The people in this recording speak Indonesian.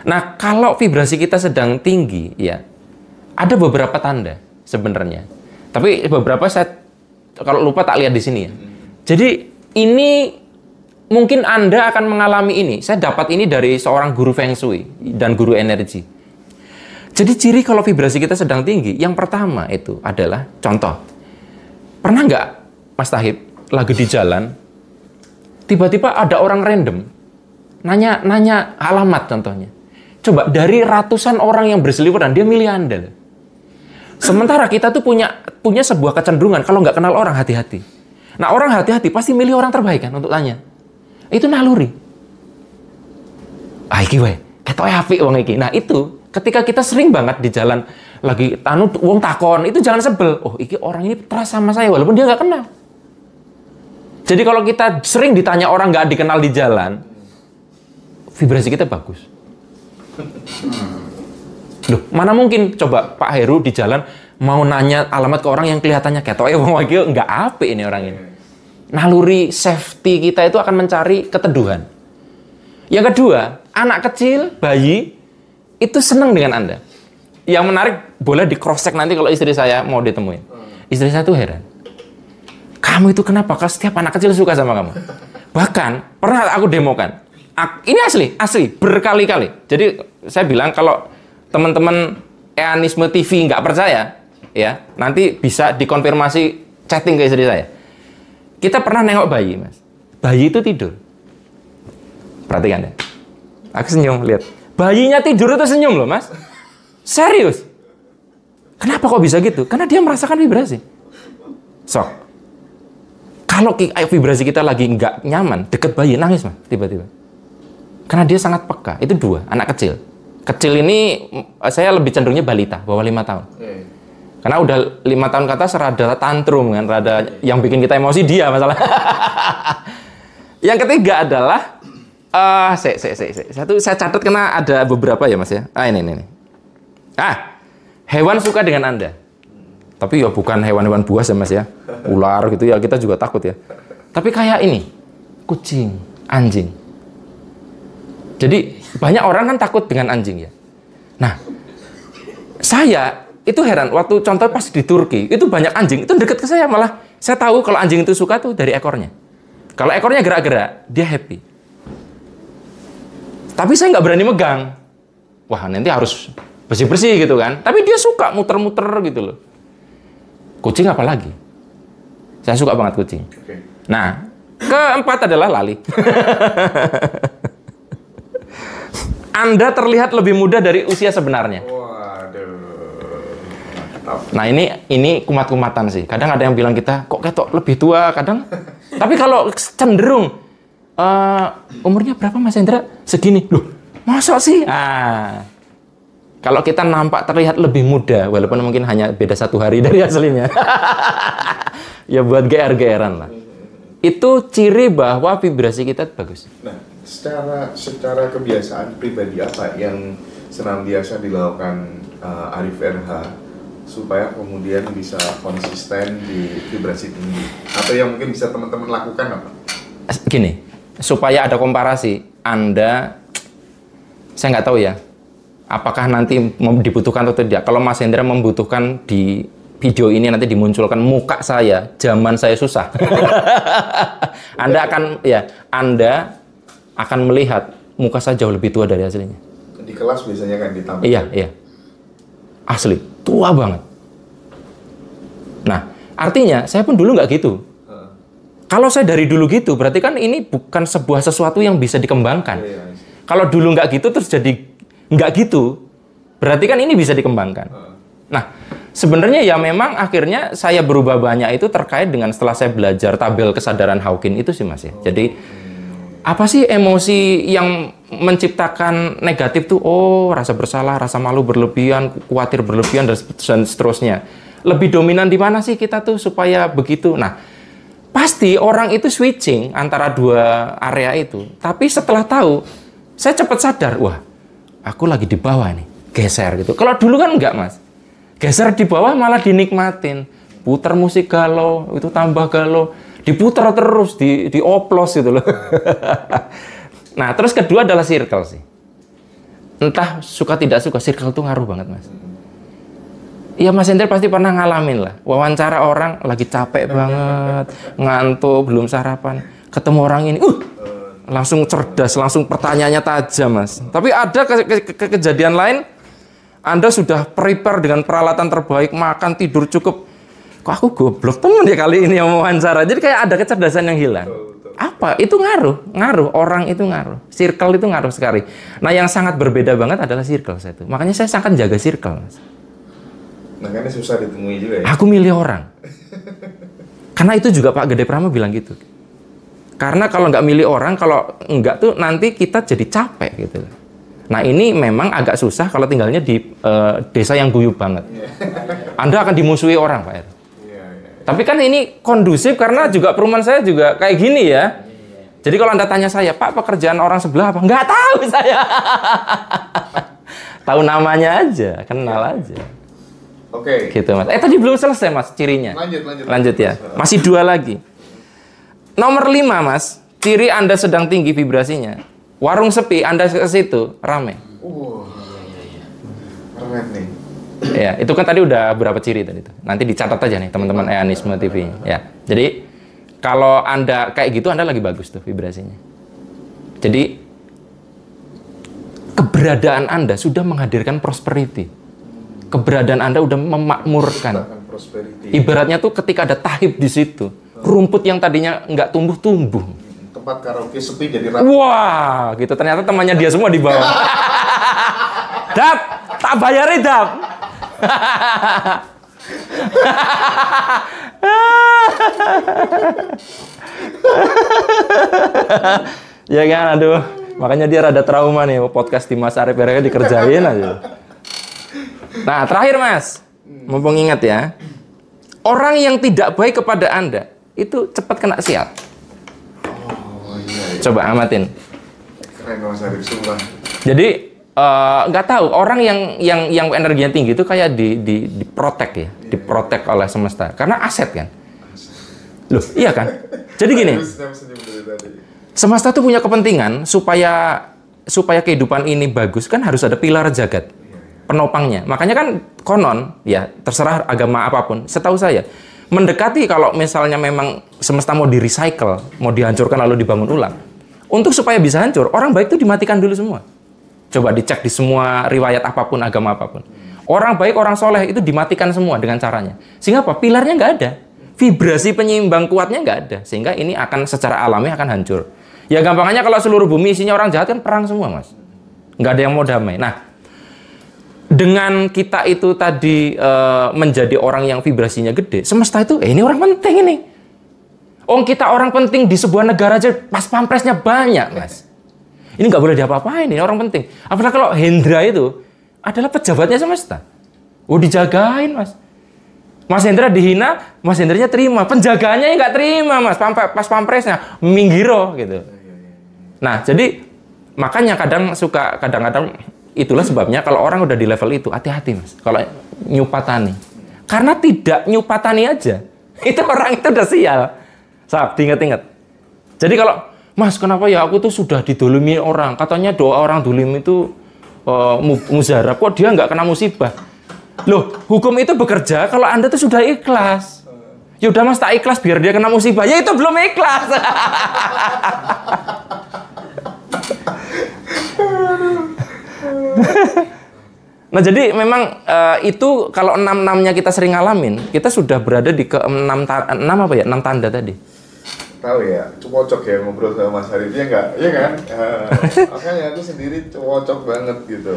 Nah, kalau vibrasi kita sedang tinggi, ya, ada beberapa tanda sebenarnya. Tapi beberapa saya kalau lupa tak lihat di sini ya. Jadi ini mungkin Anda akan mengalami ini. Saya dapat ini dari seorang guru Feng Shui dan guru energi. Jadi ciri kalau vibrasi kita sedang tinggi, yang pertama itu adalah contoh. Pernah nggak, Mas Tahib, lagi di jalan, tiba-tiba ada orang random nanya alamat contohnya. Coba dari ratusan orang yang berseliweran, dia milih Anda. Sementara kita tuh punya sebuah kecenderungan kalau nggak kenal orang hati-hati. Nah, orang hati-hati pasti milih orang terbaik kan untuk tanya. Itu naluri. Ah, iki wae, ketoke apik wong iki. Nah, itu ketika kita sering banget di jalan lagi wong takon, itu jangan sebel. Oh, iki orang ini trust sama saya walaupun dia nggak kenal. Jadi kalau kita sering ditanya orang nggak dikenal di jalan, vibrasi kita bagus. Loh, mana mungkin coba Pak Heru di jalan mau nanya alamat ke orang yang kelihatannya ketoke wong iki nggak apik ini orang ini. Naluri safety kita itu akan mencari keteduhan. Yang kedua, anak kecil, bayi, itu senang dengan Anda. Yang menarik, boleh di cross-check nanti kalau istri saya mau ditemuin. Istri saya tuh heran. Kamu itu kenapa? Kalau setiap anak kecil suka sama kamu. Bahkan, pernah aku demokan. Ini asli, berkali-kali. Jadi, saya bilang kalau teman-teman Eanisme TV nggak percaya, ya nanti bisa dikonfirmasi chatting ke istri saya. Kita pernah nengok bayi, Mas. Bayi itu tidur. Perhatikan ya. Aku senyum, lihat. Bayinya tidur itu senyum loh, Mas. Serius. Kenapa kok bisa gitu? Karena dia merasakan vibrasi. Sok. Kalau vibrasi kita lagi nggak nyaman, deket bayi, nangis, Mas, tiba-tiba. Karena dia sangat peka. Itu dua, anak kecil. Kecil ini, saya lebih cenderungnya balita, bawah 5 tahun. Karena udah 5 tahun ke atas rada tantrum kan, rada yang bikin kita emosi dia masalah. Yang ketiga adalah saya catat karena ada beberapa ya Mas ya. Ini. Hewan suka dengan Anda. Tapi ya bukan hewan-hewan buas ya Mas ya. Ular gitu ya, kita juga takut ya. Tapi kayak ini, kucing, anjing. Jadi banyak orang kan takut dengan anjing ya. Nah, saya itu heran, waktu contoh pas di Turki, itu banyak anjing, itu deket ke saya malah. Saya tahu kalau anjing itu suka tuh dari ekornya. Kalau ekornya gerak-gerak, dia happy. Tapi saya nggak berani megang. Wah, nanti harus bersih-bersih gitu kan. Tapi dia suka muter-muter gitu loh. Kucing apalagi? Saya suka banget kucing. Nah, keempat adalah lali. Anda terlihat lebih muda dari usia sebenarnya. Nah, ini kumat-kumatan sih. Kadang ada yang bilang kita kok ketok lebih tua, kadang. Tapi kalau cenderung umurnya berapa Mas Hendra? Segini. Loh, masa sih? Kalau kita nampak terlihat lebih muda, walaupun mungkin hanya beda 1 hari dari aslinya. Ya buat GR-GRan lah. Itu ciri bahwa vibrasi kita bagus. Nah, secara kebiasaan pribadi apa yang senantiasa dilakukan Arif RH supaya kemudian bisa konsisten di vibrasi tinggi? Atau yang mungkin bisa teman-teman lakukan apa? Gini, supaya ada komparasi, saya nggak tahu ya, apakah nanti dibutuhkan atau tidak. Kalau Mas Hendra membutuhkan di video ini nanti dimunculkan muka saya, zaman saya susah. Anda akan melihat muka saya jauh lebih tua dari aslinya. Di kelas biasanya kan ditampilkan. Iya. Asli, tua banget. Nah, artinya saya pun dulu nggak gitu. Kalau saya dari dulu gitu, berarti kan ini bukan sebuah sesuatu yang bisa dikembangkan. Kalau dulu nggak gitu, terus jadi nggak gitu, berarti kan ini bisa dikembangkan. Nah, sebenarnya ya memang akhirnya saya berubah banyak itu terkait dengan setelah saya belajar tabel kesadaran Hawking itu sih Mas ya. Jadi, apa sih emosi yang menciptakan negatif tuh? Oh, rasa bersalah, rasa malu berlebihan, khawatir berlebihan, dan seterusnya. Lebih dominan di mana sih kita tuh supaya begitu? Nah, pasti orang itu switching antara dua area itu. Tapi setelah tahu, saya cepat sadar, wah, aku lagi di bawah nih, geser gitu. Kalau dulu kan enggak, Mas. Geser di bawah malah dinikmatin. Putar musik galau, itu tambah galau. Diputar terus, dioplos gitu loh. Nah, terus kedua adalah circle sih. entah suka tidak suka, circle tuh ngaruh banget, Mas. Iya, Mas Hendra pasti pernah ngalamin lah. Wawancara orang lagi capek banget, ngantuk, belum sarapan. Ketemu orang ini, langsung cerdas, langsung pertanyaannya tajam, Mas. Tapi ada kejadian lain, Anda sudah prepare dengan peralatan terbaik, makan, tidur cukup. Kok aku goblok temen ya kali ini yang wawancara. Jadi kayak ada kecerdasan yang hilang. Apa? Itu ngaruh. Orang itu ngaruh. Circle itu ngaruh sekali. Nah, yang sangat berbeda banget adalah circle saya itu. Makanya saya sangat jaga circle, Mas. Makanya susah ditemui juga ya? Aku milih orang. Karena itu juga Pak Gede Prama bilang gitu. Karena kalau nggak milih orang, kalau nggak tuh nanti kita jadi capek gitu. Nah, ini memang agak susah kalau tinggalnya di desa yang guyup banget. Anda akan dimusuhi orang, Pak Heru. Tapi kan ini kondusif karena juga perumahan saya juga kayak gini ya. Jadi kalau Anda tanya saya, Pak, pekerjaan orang sebelah apa? Nggak tahu saya. Tahu namanya aja, kenal aja. Oke. Gitu, Mas. Tadi belum selesai, Mas, cirinya. Lanjut ya. Masih 2 lagi. Nomor 5, Mas. Ciri Anda sedang tinggi vibrasinya. Warung sepi, Anda ke situ, rame. Keren nih. Ya, itu kan tadi udah berapa ciri tadi tuh. Nanti dicatat aja nih, teman-teman Eanisme TV. Ya. Jadi, kalau Anda kayak gitu, Anda lagi bagus tuh vibrasinya. Jadi, keberadaan Anda sudah menghadirkan prosperity. Keberadaan Anda udah memakmurkan. Ibaratnya tuh ketika ada tahib di situ, rumput yang tadinya nggak tumbuh. Tempat karaoke sepi jadi rame. Wah, gitu. Ternyata temannya dia semua di bawah. Dap, tak bayarin, Dap. Ya kan, aduh. Makanya dia rada trauma nih, podcast di Mas Arif Herega dikerjain aja. Nah, terakhir, Mas. Mumpung ingat ya. Orang yang tidak baik kepada Anda, itu cepat kena sial. Iya. Coba amatin. Keren Mas Arif, sumpah. Jadi, nggak tahu, orang yang energinya tinggi itu kayak diprotek ya. Diprotek oleh semesta. Karena aset kan. Loh, iya kan? Jadi gini. Semesta tuh punya kepentingan supaya kehidupan ini bagus, kan harus ada pilar jagat. Penopangnya. Makanya kan konon, ya terserah agama apapun, setahu saya, mendekati kalau misalnya memang semesta mau di-recycle, mau dihancurkan lalu dibangun ulang, untuk supaya bisa hancur, orang baik itu dimatikan dulu semua. Coba dicek di semua riwayat apapun, agama apapun. Orang baik, orang soleh itu dimatikan semua dengan caranya. Sehingga apa? Pilarnya nggak ada. Vibrasi penyeimbang kuatnya nggak ada. Sehingga ini akan secara alami akan hancur. Ya gampangnya kalau seluruh bumi isinya orang jahat kan perang semua, Mas. Nggak ada yang mau damai. Nah, dengan kita itu tadi menjadi orang yang vibrasinya gede, semesta itu, ini orang penting ini. Kita orang penting di sebuah negara aja pas pampresnya banyak, Mas. Ini nggak boleh diapa-apain, ini orang penting. Apalagi kalau Hendra itu adalah pejabatnya semesta. Dijagain, Mas. Mas Hendra dihina, Mas Hendranya terima. Penjaganya nggak terima, Mas. Pas pampresnya, minggiro, gitu. Nah, jadi makanya kadang-kadang itulah sebabnya kalau orang udah di level itu, hati-hati, Mas. Kalau nyupatani. Karena tidak nyupatani aja. Itu orang itu udah sial. Ingat-ingat. Jadi kalau, Mas, kenapa ya aku tuh sudah didolimi orang. Katanya doa orang dolim itu muzarab. Kok dia nggak kena musibah? Loh, hukum itu bekerja kalau Anda tuh sudah ikhlas. Ya udah, Mas, tak ikhlas biar dia kena musibah. Ya itu belum ikhlas. Nah, jadi memang itu kalau 6-6-nya kita sering ngalamin, kita sudah berada di ke-6 apa ya? 6 tanda tadi. Tahu ya, cocok ya ngobrol sama Mas Arif, ya nggak? Iya kan? Makanya aku sendiri cocok banget gitu.